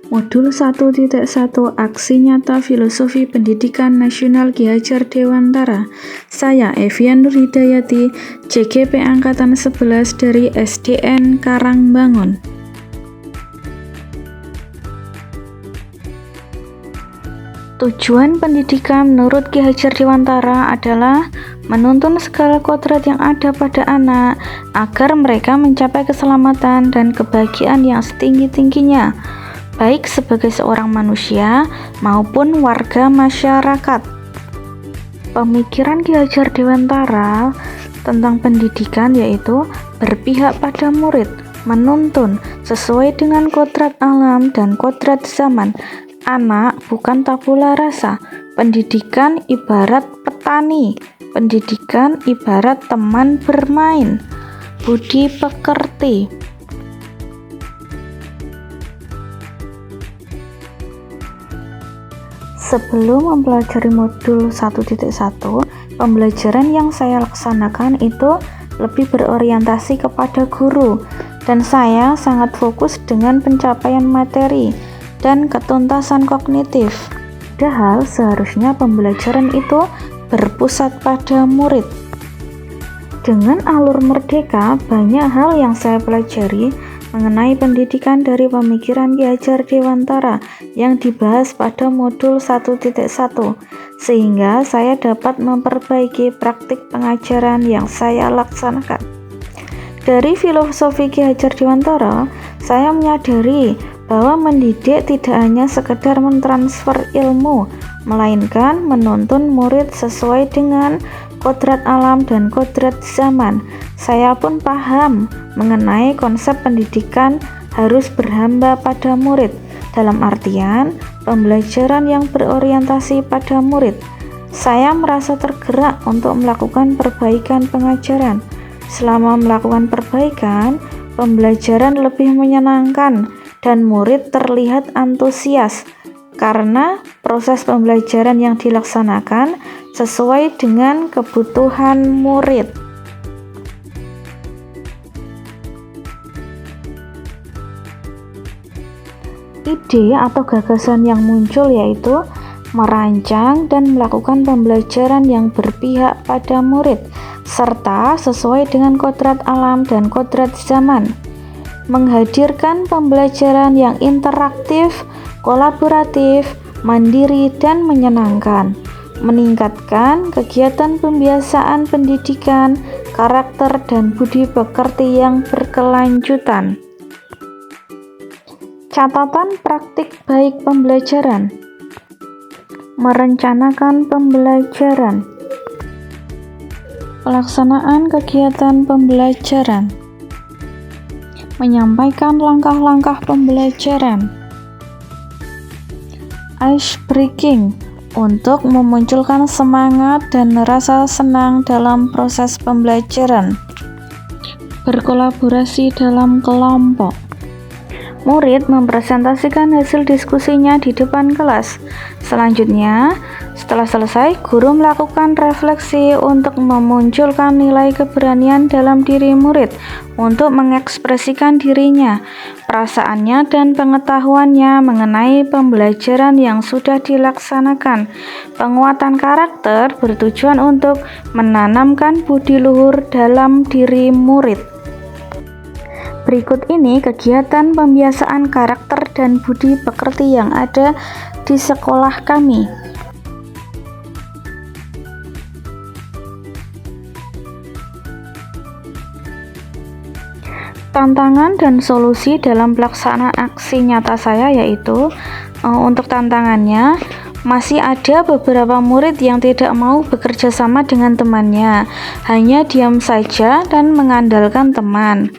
Modul 1.1 Aksi Nyata Filosofi Pendidikan Nasional Ki Hajar Dewantara. Saya Evian Nurhidayati, JGP Angkatan 11 dari SDN Karangbangun. Tujuan pendidikan menurut Ki Hajar Dewantara adalah menuntun segala kodrat yang ada pada anak agar mereka mencapai keselamatan dan kebahagiaan yang setinggi-tingginya, baik sebagai seorang manusia maupun warga masyarakat. Pemikiran Ki Hajar Dewantara tentang pendidikan yaitu berpihak pada murid, menuntun sesuai dengan kodrat alam dan kodrat zaman. Anak bukan tabula rasa. Pendidikan ibarat petani. Pendidikan ibarat teman bermain. Budi pekerti. Sebelum mempelajari modul 1.1, pembelajaran yang saya laksanakan itu lebih berorientasi kepada guru, dan saya sangat fokus dengan pencapaian materi dan ketuntasan kognitif. Padahal seharusnya pembelajaran itu berpusat pada murid. Dengan alur merdeka, banyak hal yang saya pelajari mengenai pendidikan dari pemikiran Ki Hajar Dewantara yang dibahas pada modul 1.1, sehingga saya dapat memperbaiki praktik pengajaran yang saya laksanakan. Dari filosofi Ki Hajar Dewantara, saya menyadari bahwa mendidik tidak hanya sekedar mentransfer ilmu, melainkan menuntun murid sesuai dengan kodrat alam dan kodrat zaman. Saya pun paham mengenai konsep pendidikan harus berhamba pada murid, dalam artian pembelajaran yang berorientasi pada murid. Saya merasa tergerak untuk melakukan perbaikan pengajaran. Selama melakukan perbaikan, pembelajaran lebih menyenangkan dan murid terlihat antusias karena proses pembelajaran yang dilaksanakan sesuai dengan kebutuhan murid. Ide atau gagasan yang muncul yaitu merancang dan melakukan pembelajaran yang berpihak pada murid serta sesuai dengan kodrat alam dan kodrat zaman. Menghadirkan pembelajaran yang interaktif, kolaboratif, mandiri, dan menyenangkan. Meningkatkan kegiatan pembiasaan pendidikan, karakter, dan budi pekerti yang berkelanjutan. Catatan praktik baik pembelajaran. Merencanakan pembelajaran. Pelaksanaan kegiatan pembelajaran. Menyampaikan langkah-langkah pembelajaran. Ice breaking untuk memunculkan semangat dan rasa senang dalam proses pembelajaran. Berkolaborasi dalam kelompok. Murid mempresentasikan hasil diskusinya di depan kelas. Selanjutnya, setelah selesai, guru melakukan refleksi untuk memunculkan nilai keberanian dalam diri murid untuk mengekspresikan dirinya, perasaannya, dan pengetahuannya mengenai pembelajaran yang sudah dilaksanakan. Penguatan karakter bertujuan untuk menanamkan budi luhur dalam diri murid. Berikut ini kegiatan pembiasaan karakter dan budi pekerti yang ada di sekolah kami. Tantangan dan solusi dalam pelaksanaan aksi nyata saya yaitu untuk tantangannya, masih ada beberapa murid yang tidak mau bekerja sama dengan temannya, hanya diam saja dan mengandalkan teman.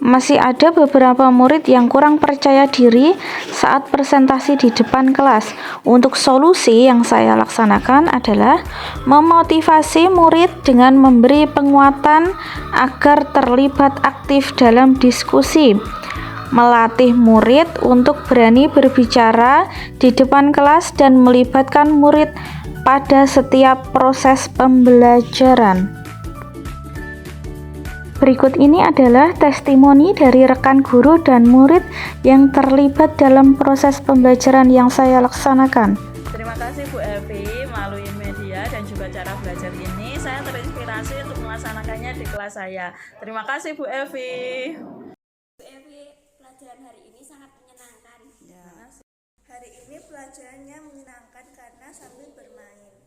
Masih ada beberapa murid yang kurang percaya diri saat presentasi di depan kelas. Untuk solusi yang saya laksanakan adalah memotivasi murid dengan memberi penguatan agar terlibat aktif dalam diskusi, melatih murid untuk berani berbicara di depan kelas dan melibatkan murid pada setiap proses pembelajaran. Berikut ini adalah testimoni dari rekan guru dan murid yang terlibat dalam proses pembelajaran yang saya laksanakan. Terima kasih Bu Evi, melalui media dan juga cara belajar ini saya terinspirasi untuk melaksanakannya di kelas saya. Terima kasih Bu Evi. Bu Evi, pelajaran hari ini sangat menyenangkan. Ya. Hari ini pelajarannya menyenangkan karena sambil bermain.